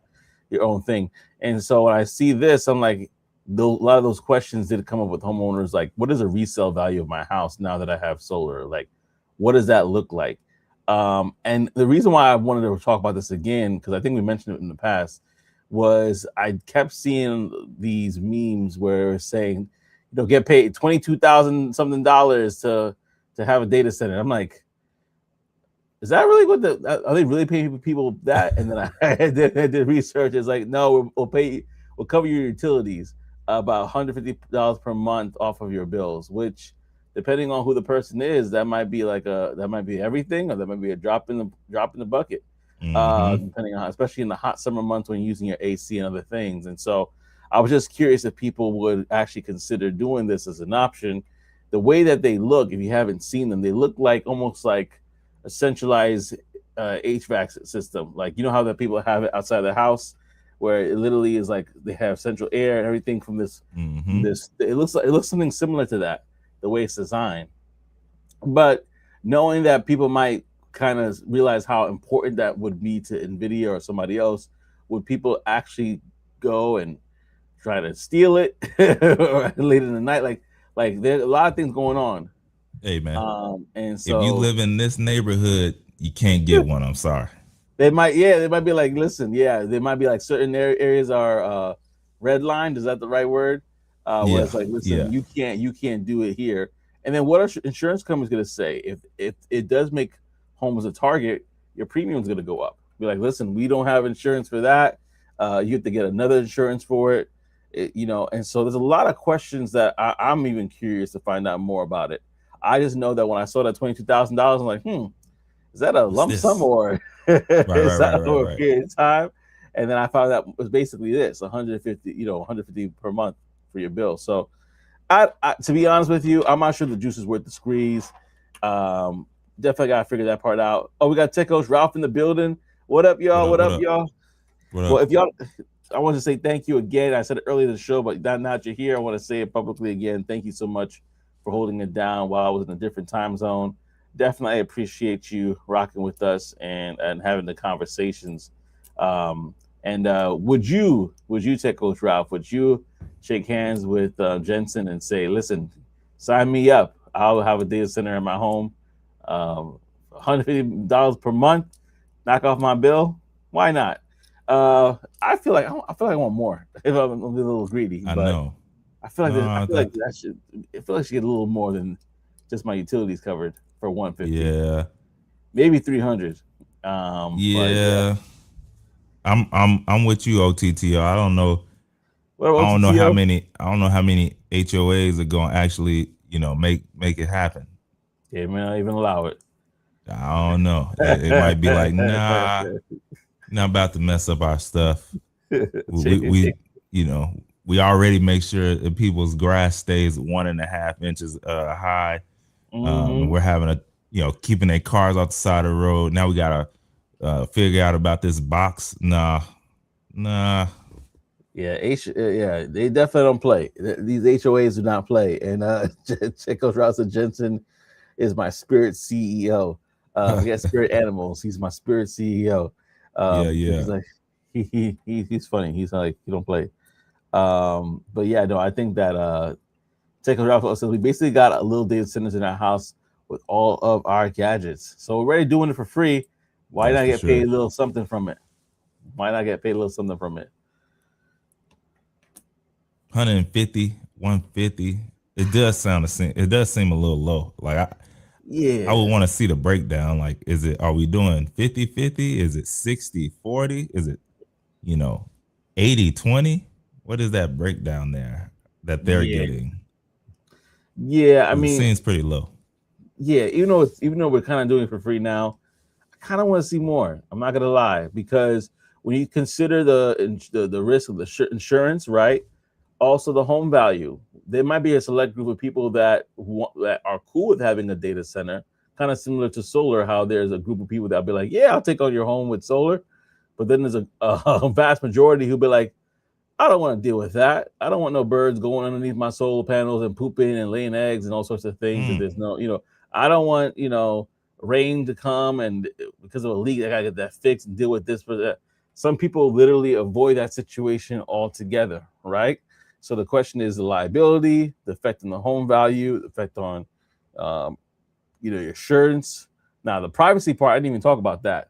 your own thing. And so when I see this, I'm like, a lot of those questions did come up with homeowners, like, what is the resale value of my house now that I have solar? Like, what does that look like? And the reason why I wanted to talk about this again, because I think we mentioned it in the past, was I kept seeing these memes where it's saying, get paid 22,000 something dollars to have a data center. I'm like, is that really what are they really paying people that? And then I did research. It's like, no, we'll cover your utilities, about $150 per month off of your bills, which, depending on who the person is, that might be everything, or that might be a drop in the bucket,
Mm-hmm.
depending on, especially in the hot summer months when you're using your AC and other things. And so I was just curious if people would actually consider doing this as an option. The way that they look, if you haven't seen them, they look like almost like a centralized HVAC system. Like, you know how the people have it outside the house, where it literally is like they have central air and everything from this.
Mm-hmm.
It looks something similar to that, the way it's designed. But knowing that people might kind of realize how important that would be to Nvidia or somebody else, would people actually go and try to steal it late in the night? Like there's a lot of things going on.
Hey man,
And
if you
so
live in this neighborhood, you can't get one. I'm sorry.
they might be like, listen, yeah, they might be like certain areas are red lined. Is that the right word? Where
Yeah,
it's like, listen,
yeah.
you can't do it here. And then what are insurance companies going to say if it does make homes a target? Your premium is going to go up. Be like, listen, we don't have insurance for that. You have to get another insurance for it. And so there's a lot of questions that I'm even curious to find out more about it. I just know that when I saw that $22,000, I'm like, is that a
What's
lump sum
this?
or
Right, right,
is
right,
that
right,
over a
right.
period of time? And then I found out it was basically this 150, 150 per month for your bill. So to be honest with you, I'm not sure the juice is worth the squeeze. Um, Definitely got to figure that part out. Oh, we got Tech Coach Ralph in the building. What up,
What
y'all?
up?
What
What
up,
up?
y'all?
What
Well,
up?
if y'all, I want to say thank you again. I said it earlier in the show, but now that you're here, I want to say it publicly again. Thank you so much for holding it down while I was in a different time zone. Definitely appreciate you rocking with us and having the conversations. And would you take Coach Ralph? Would you shake hands with Jensen and say, listen, sign me up? I'll have a data center in my home, $150 per month, knock off my bill. Why not? I feel like I want more if I'm a little greedy,
I
but
know.
I
No,
feel like that should I feel like I should get a little more than just my utilities covered for 150,
yeah,
maybe 300. But yeah,
yeah. I'm with you, OTTO. I don't know.
what about
I don't know how
OTTO?
many. I don't know how many HOAs are going to actually, make it happen.
Yeah, man, I even allow it.
I don't know. It might be like, nah, not about to mess up our stuff. We you know, we already make sure that people's grass stays 1.5 inches high. And
Hmm.
we're having keeping their cars off the side of the road. Now we gotta figure out about this box. Nah.
Yeah, they definitely don't play. These HOAs do not play. And Chico Rouse Jensen is my spirit CEO. Forget spirit animals. He's my spirit CEO.
Yeah,
Because
yeah.
like he's funny. He's like he don't play. But yeah, no, I think that Chico Rouse says we basically got a little data centers in our house with all of our gadgets. So we're already doing it for free. Why
That's
not
for
get paid
sure.
a little something from it? Why not get paid a little something from it?
150, 150. It does seem a little low. Like I would
Yeah.
want to see the breakdown. Like, are we doing 50-50? Is it 60-40? Is it, you know, 80-20? What is that breakdown there that they're
Yeah.
getting?
Yeah. I
Because it
mean,
seems pretty low.
yeah, even though we're kind of doing it for free now, I kind of want to see more. I'm not gonna lie, because when you consider the risk of the insurance, right? Also the home value. There might be a select group of people that are cool with having a data center, kind of similar to solar. How there's a group of people that'll be like, yeah, I'll take on your home with solar, but then there's a vast majority who'll be like, I don't want to deal with that. I don't want no birds going underneath my solar panels and pooping and laying eggs and all sorts of things. If
Mm,
there's no, I don't want, rain to come and because of a leak, I gotta get that fixed and deal with this. But that. Some people literally avoid that situation altogether, right? So the question is the liability, the effect on the home value, the effect on, um, your insurance. Now the privacy part, I didn't even talk about that.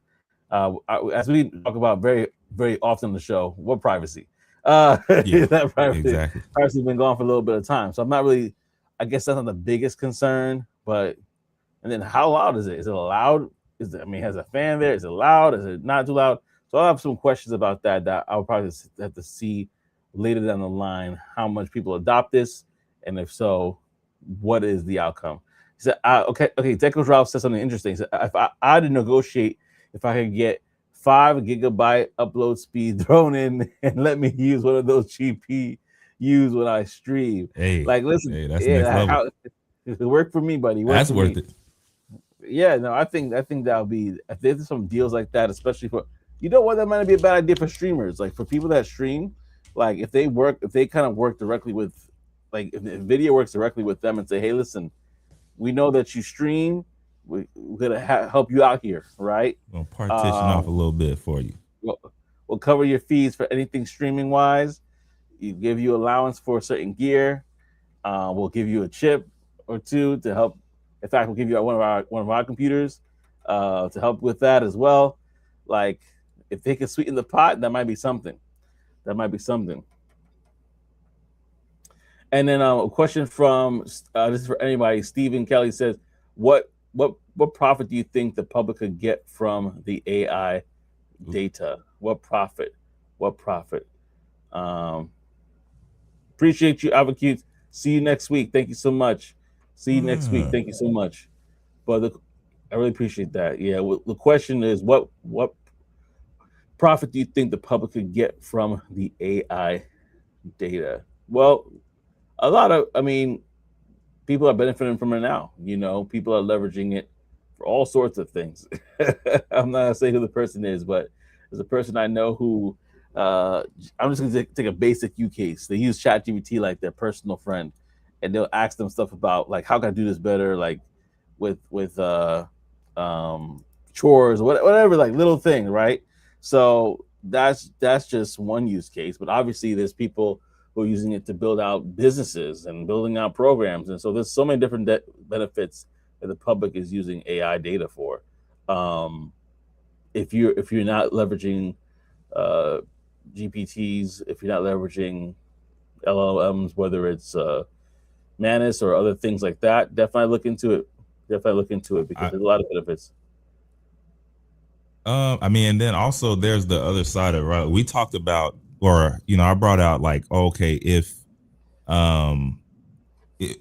As we talk about very, very often on the show, what privacy?
yeah,
That
exactly.
privacy's been gone for a little bit of time, so I'm not really. I guess that's not the biggest concern, but and then how loud is it? Is it loud? I mean, has a fan there? Is it loud? Is it not too loud? So I have some questions about that I'll probably have to see later down the line how much people adopt this, and if so, what is the outcome? He said, okay. Deckles Ralph said something interesting. He said, if I had to negotiate if I could get 5 GB upload speed thrown in and let me use one of those GPUs when I stream.
Hey,
Like, listen,
hey, that's next
yeah,
level.
how it worked for me, buddy. Worked
That's
for
worth
me.
it.
Yeah, no, I think that'll be if there's some deals like that, especially for you know what that might be a bad idea for streamers, like for people that stream, like if they kind of work directly with, like if video works directly with them and say, hey, listen, we know that you stream, we're gonna help you out here, right?
Gonna partition off a
Um,
little bit for you.
we'll, we'll cover your fees for anything streaming wise. You give you allowance for certain gear. We'll give you a chip or two to help. In fact, we'll give you one of our computers to help with that as well. Like if they can sweeten the pot, that might be something. That might be something. And then a question from this is for anybody. Stephen Kelly says, "What profit do you think the public could get from the AI data? What profit? What profit?" Um, Appreciate you, Avocutes. See you next week. Thank you so much. See you next week.
Hmm.
Thank you so much. But I really appreciate that. Yeah. Well, the question is, what profit do you think the public could get from the AI data? Well, a lot of, I mean, people are benefiting from it now. You know, people are leveraging it for all sorts of things. I'm not gonna say who the person is, but there's a person I know who I'm just gonna take a basic use case. They use ChatGPT like their personal friend, and they'll ask them stuff about like how can I do this better, like with um, chores, whatever, like little things, right? So that's just one use case, but obviously there's people who are using it to build out businesses and building out programs, and so there's so many different benefits that the public is using AI data for. Um, if you're not leveraging uh, GPTs, if you're not leveraging LLMs, whether it's Manus or other things like that, definitely look into it. Definitely look into it because
I
there's a lot of benefits.
I mean, and then also there's the other side of it, right. We talked about, or I brought out like, okay, if um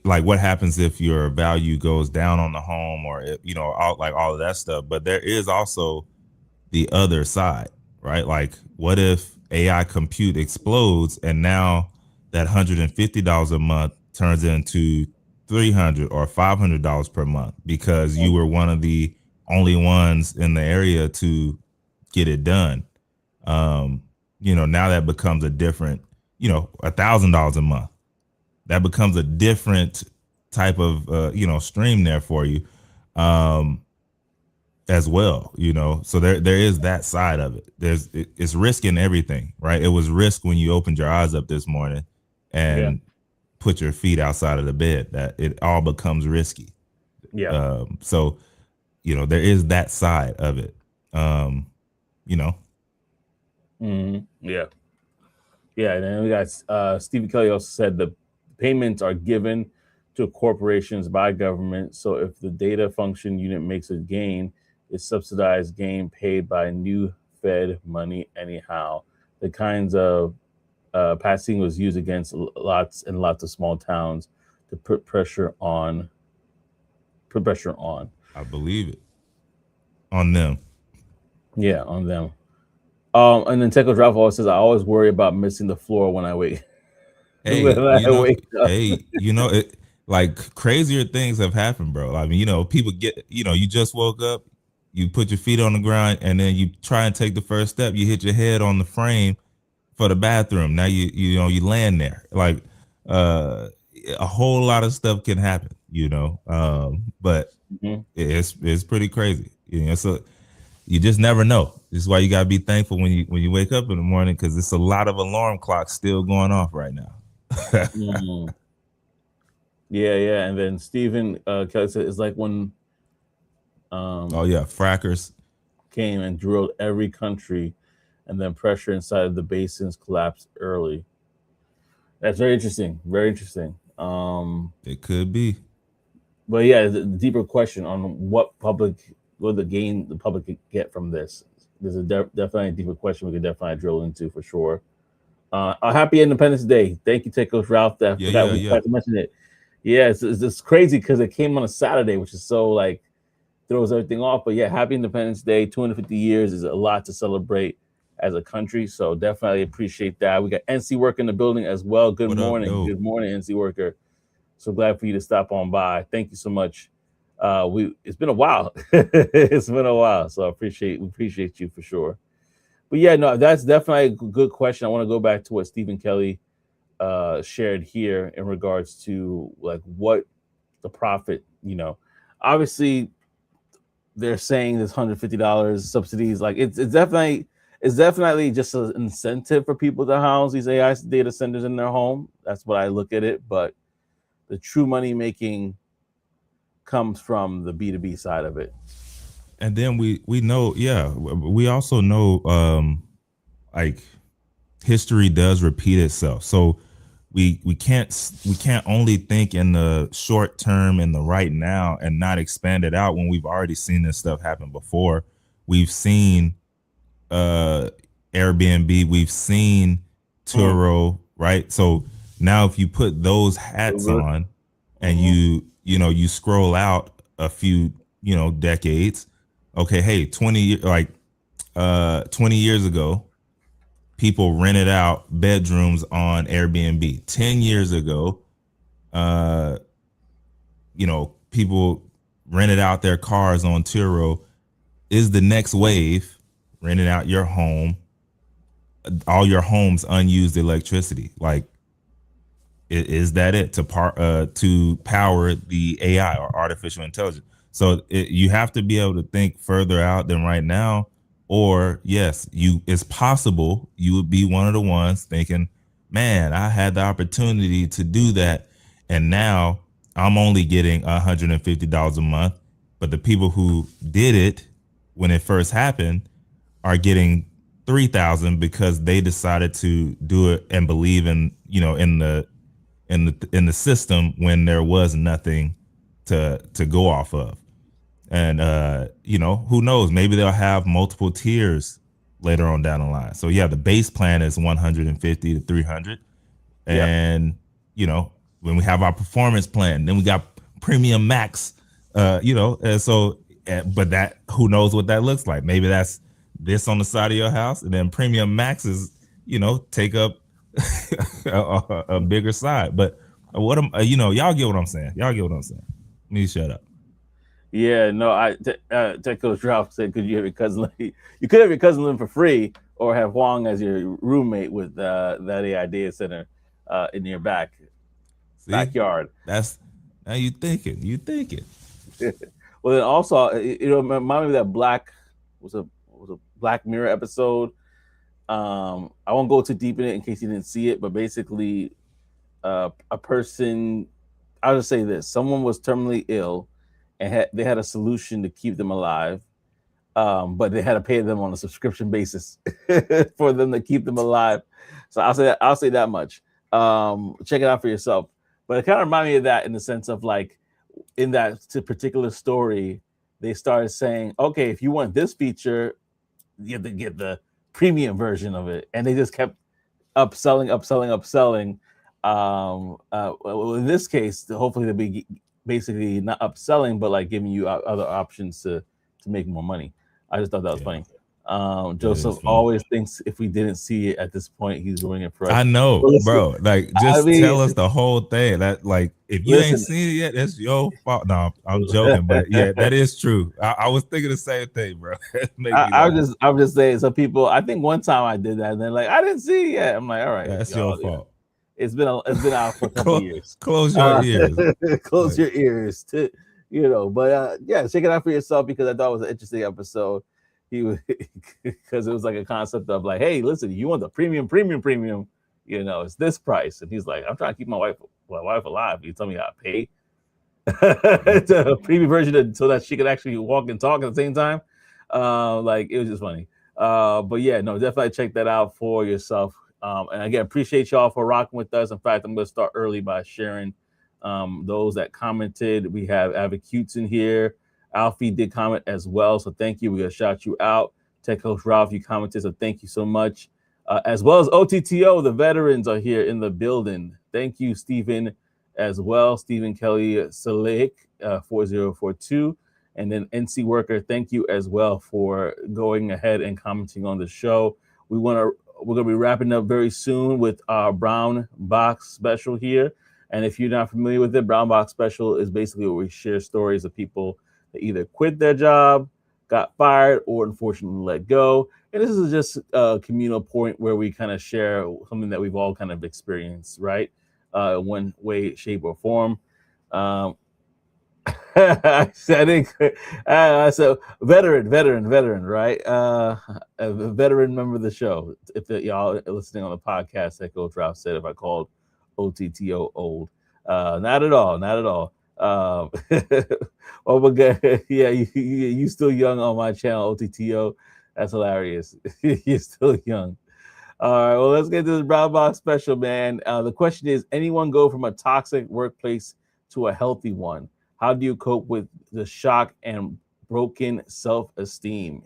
like what happens if your value goes down on the home, or all, like all of that stuff. But there is also the other side, right? Like, what if AI compute explodes and now that $150 a month turns into 300 or $500 per month because you were one of the only ones in the area to get it done. Um, now that becomes a different, $1,000 a month. That becomes a different type of stream there for you. Um, as well, so there is that side of it. It's risk in everything, right? It was risk when you opened your eyes up this morning
Yeah,
and put your feet outside of the bed, that it all becomes risky.
yeah,
So there is that side of it. um you know
yeah, yeah. And then we got Stephen Kelly also said the payments are given to corporations by government. So if the data function unit makes a gain, it's subsidized gain paid by new Fed money anyhow. The kinds of passing was used against lots and lots of small towns to put pressure on.
I believe it on them.
Yeah, on them. And then Techo Drop always says, I always worry about missing the floor when I wake when
Hey,
I wake up.
it, like crazier things have happened, bro. I mean, people get, you just woke up, you put your feet on the ground, and then you try and take the first step, you hit your head on the frame for the bathroom. Now you land there. Like uh a whole lot of stuff can happen, but
Mhm.
it's pretty crazy. So you just never know. This is why you gotta be thankful when you wake up in the morning, because it's a lot of alarm clocks still going off right now.
Mm. Yeah, yeah. And then Stephen Kelly said, it's like when
Oh
um,
yeah, frackers.
came and drilled every country, and then pressure inside of the basins collapsed early. That's very interesting. Very interesting.
It could be.
But yeah, the deeper question on what the gain the public could get from this. There's definitely a deeper question we could definitely drill into for sure. A happy Independence Day. Thank you, Tech Coach Ralph. That I
Yeah,
forgot
yeah,
we
yeah.
forgot to mention it. Yeah, it's crazy because it came on a Saturday, which is so like throws everything off. But yeah, happy Independence Day. 250 years is a lot to celebrate as a country. So definitely appreciate that. We got NC Work in the building as well. Good
What up,
morning.
though?
Good morning, NC Worker. So glad for you to stop on by. Thank you so much. We it's been a while. It's been a while, so I appreciate you for sure. But yeah, no, that's definitely a good question. I want to go back to what Stephen Kelly shared here in regards to like what the profit. Obviously they're saying this $150 subsidies. Like it's definitely just an incentive for people to house these AI data centers in their home. That's what I look at it. But the true money making comes from the B2B side of it.
And then we know, yeah, we also know like history does repeat itself. So we can't only think in the short term in the right now and not expand it out when we've already seen this stuff happen before. We've seen uh Airbnb, we've seen
Mm.
Turo, right? So now if you put those hats
Uber.
on and
Hmm.
you scroll out a few, decades, okay, hey, 20 years ago, people rented out bedrooms on Airbnb. 10 years ago, uh, people rented out their cars on Turo. Is the next wave renting out your home, all your home's unused electricity? Like, is that it to power the AI or artificial intelligence? So you have to be able to think further out than right now. Or yes, it's possible you would be one of the ones thinking, man, I had the opportunity to do that, and now I'm only getting $150 a month. But the people who did it when it first happened are getting 3,000 because they decided to do it and believe in the system when there was nothing to go off of. And who knows, maybe they'll have multiple tiers later on down the line. So yeah, the base plan is 150 to 300.
Yep.
And when we have our performance plan, then we got premium max, and so but that, who knows what that looks like. Maybe that's this on the side of your house, and then premium max is take up a bigger side. But what am y'all get what I'm saying? Y'all get what I'm saying? Let me shut up.
Yeah, no, Tech Coach Ralph said, could you have your cousin? You could have your cousin live for free, or have Huang as your roommate with that AI data center in your
See,
backyard.
that's now you thinking.
Well, then also, remind me of that was a Black Mirror episode. I won't go too deep in it in case you didn't see it, but basically, a person, I'll just say this: someone was terminally ill, and they had a solution to keep them alive, but they had to pay them on a subscription basis for them to keep them alive. So I'll say that much. Check it out for yourself. But it kind of reminded me of that in the sense of like in that particular story, they started saying, okay, if you want this feature, you have to get the premium version of it, and they just kept upselling. Well, in this case, hopefully they'll be basically not upselling, but like giving you other options to make more money. I just thought that was
Yeah,
funny.
that is
Joseph
funny.
always thinks if we didn't see it at this point, he's ruining it for
I
us.
know,
But listen,
bro. Like,
I
just
mean,
tell us the whole thing. That, like, if you ain't
listen.
seen it yet, that's your fault. No, I'm joking, but yeah, that is true. I was thinking the same thing, bro. It make me
I'm
laugh.
just I'm just saying. Some people, I think one time I did that, and they're like, I didn't see it yet. I'm like, all right,
That's your
y'all. Yeah,
fault.
it's been out for a couple
close,
years.
close your
Uh,
ears.
close
Like,
your ears to but yeah, check it out for yourself because I thought it was an interesting episode. He was because it was like a concept of like, hey, listen, you want the premium, it's this price, and he's like, I'm trying to keep my wife alive. You tell me how to pay
yep.
the premium version so that she could actually walk and talk at the same time. Like it was just funny. But yeah, no, definitely check that out for yourself. And again, appreciate y'all for rocking with us. In fact, I'm going to start early by sharing those that commented. We have Avacutes in here. Alfie did comment as well, so thank you. We're going to shout you out. Tech Coach Ralph, you commented, so thank you so much. As well as OTTO, the veterans are here in the building. Thank you, Stephen, as well. Stephen Kelly Salik, 4042. And then NC Worker, thank you as well for going ahead and commenting on the show. We're gonna be wrapping up very soon with our brown box special here. And if you're not familiar with it, Brown Box Special is basically where we share stories of people that either quit their job, got fired, or unfortunately let go. And this is just a communal point where we kind of share something that we've all kind of experienced, right? One way, shape, or form. Um, I said, I said, veteran, right? A veteran member of the show. If y'all are listening on the podcast, that Coach Ralph said, if I called OTTO old, not at all, not at all. Oh my god, yeah, you still young on my channel, OTTO. That's hilarious. You're still young. All right, well, let's get to the Brown Box Special, man. The question is: anyone go from a toxic workplace to a healthy one? How do you cope with the shock and broken self-esteem?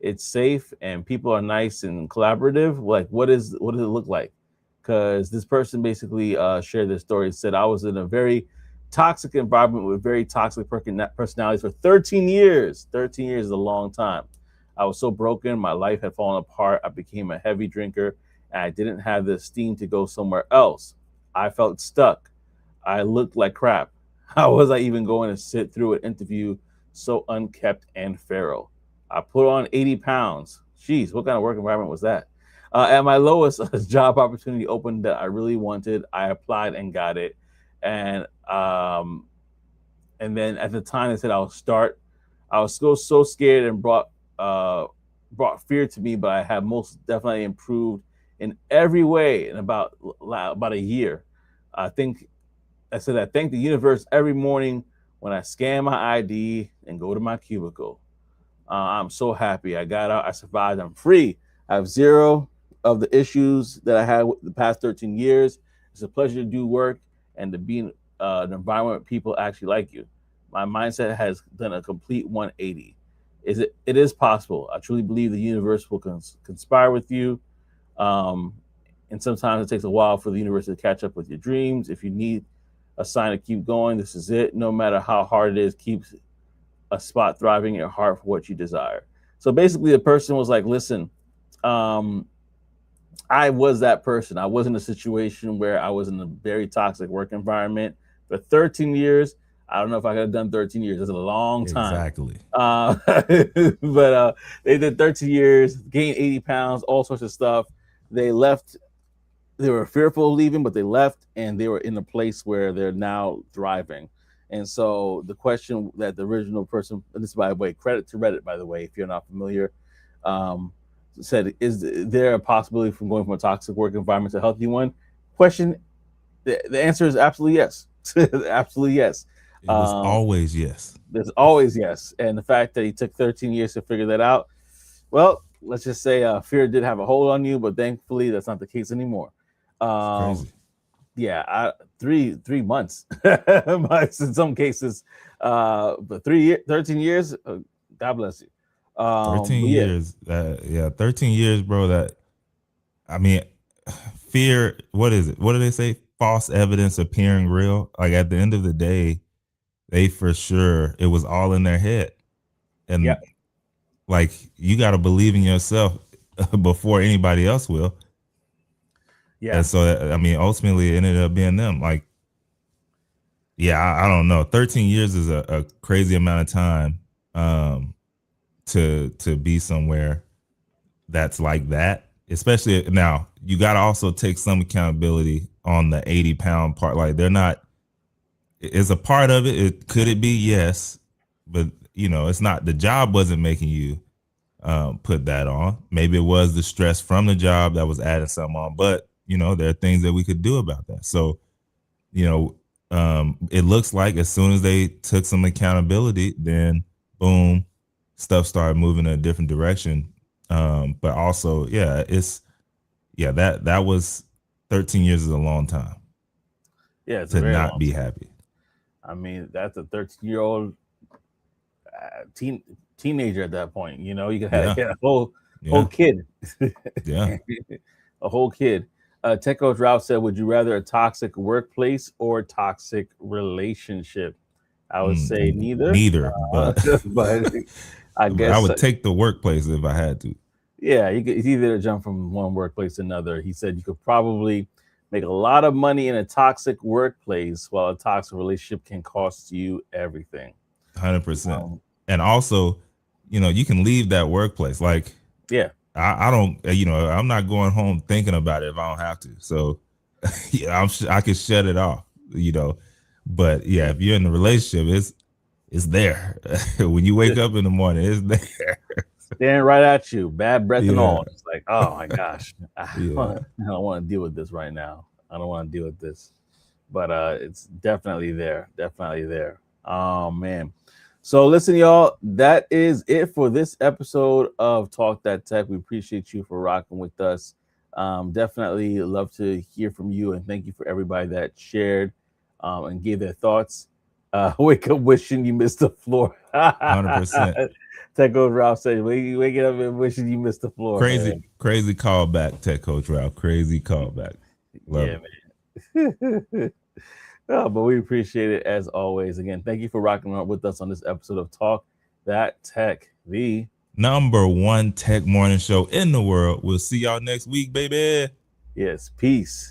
It's safe and people are nice and collaborative. Like, what does it look like? Because this person basically shared their story. Said I was in a very toxic environment with very toxic personalities for 13 years. 13 years is a long time. I was so broken. My life had fallen apart. I became a heavy drinker and I didn't have the steam to go somewhere else. I felt stuck. I looked like crap. How was I even going to sit through an interview so unkept and feral? I put on 80 pounds. Jeez, what kind of work environment was that? At my lowest, a job opportunity opened that I really wanted. I applied and got it. And and then at the time they said I'll start. I was so scared and uh, brought fear to me, but I have most definitely improved in every way in about a year. I think I said I thank the universe every morning when I scan my ID and go to my cubicle. I'm so happy. I got out. I survived. I'm free. I have zero of the issues that I had the past 13 years. It's a pleasure to do work and to be in an environment where people actually like you. My mindset has done a complete 180. It is possible. I truly believe the universe will conspire with you. Um, and sometimes it takes a while for the universe to catch up with your dreams. If you need a sign to keep going, this is it. No matter how hard it is, keep a spot thriving in your heart for what you desire. So basically, the person was like, listen, um, I was that person. I was in a situation where I was in a very toxic work environment for 13 years. I don't know if I could have done 13 years. That's a long time.
Exactly.
But they did 13 years, gained 80 pounds, all sorts of stuff. They left. They were fearful of leaving, but they left and they were in a place where they're now thriving. And so the question that the original person, this by the way, credit to Reddit, by the way, if you're not familiar, um, said, is there a possibility from going from a toxic work environment to a healthy one? Question, the answer is absolutely yes. Absolutely yes.
It was
Um,
always yes.
there's always yes. And the fact that he took 13 years to figure that out, well, let's just say fear did have a hold on you, but thankfully that's not the case anymore.
It's
Um,
crazy.
yeah, 3 months, months in some cases, but 3 years, 13 years. God bless you.
13
But yeah,
years. Yeah, 13 years, bro. That, I mean, fear, what is it? What do they say? False evidence appearing real. Like at the end of the day, they for sure, it was all in their head.
yeah,
And like, you got to believe in yourself before anybody else will.
yeah,
And so, I mean, ultimately, it ended up being them. Like, yeah, I don't know. 13 years is a crazy amount of time um, to be somewhere that's like that. Especially now, you got to also take some accountability on the 80-pound part. Like, they're not, is a part of it. Could it be? Yes. But, it's not, the job wasn't making you put that on. Maybe it was the stress from the job that was adding something on. But, there are things that we could do about that. So, you know, it looks like as soon as they took some accountability, then boom, stuff started moving in a different direction. But also, that was 13 years is a long time
yeah. It's a
to
very
not
long
be
time.
happy.
I mean, that's a 13-year-old teenager at that point. You could have
Yeah,
a whole
yeah,
kid,
yeah.
a whole kid. Tech Coach Ralph said, "Would you rather a toxic workplace or a toxic relationship?" I would say neither,
Neither, but
but I
but I
guess
would take the workplace if I had to.
yeah, you could it's either jump from one workplace to another. He said you could probably Make a lot of money in a toxic workplace, while a toxic relationship can cost you everything.
100%.
Um,
And also, you can leave that workplace. Like,
yeah,
I don't, I'm not going home thinking about it if I don't have to. So, yeah, I can shut it off, But yeah,
yeah.
if you're in a relationship, it's there. When you wake
Just
up in the morning, it's there.
staring right at you, bad breath and
Yeah,
all. It's like, oh my gosh,
yeah.
I don't want to deal with this right now. I don't want to deal with this. But it's definitely there. Definitely there. Oh man. So listen, y'all, that is it for this episode of Talk That Tech. We appreciate you for rocking with us. Definitely love to hear from you, and thank you for everybody that shared and gave their thoughts. Wake up wishing you missed the floor.
100%.
Tech Coach Ralph said, waking up and wishing you missed the floor,
Crazy,
man.
crazy callback, Tech Coach Ralph. Crazy callback. Love
Yeah,
it.
man. Oh, but we appreciate it as always. Again, thank you for rocking out with us on this episode of Talk That Tech. The
Number one tech morning show in the world. We'll see y'all next week, baby.
yes, peace.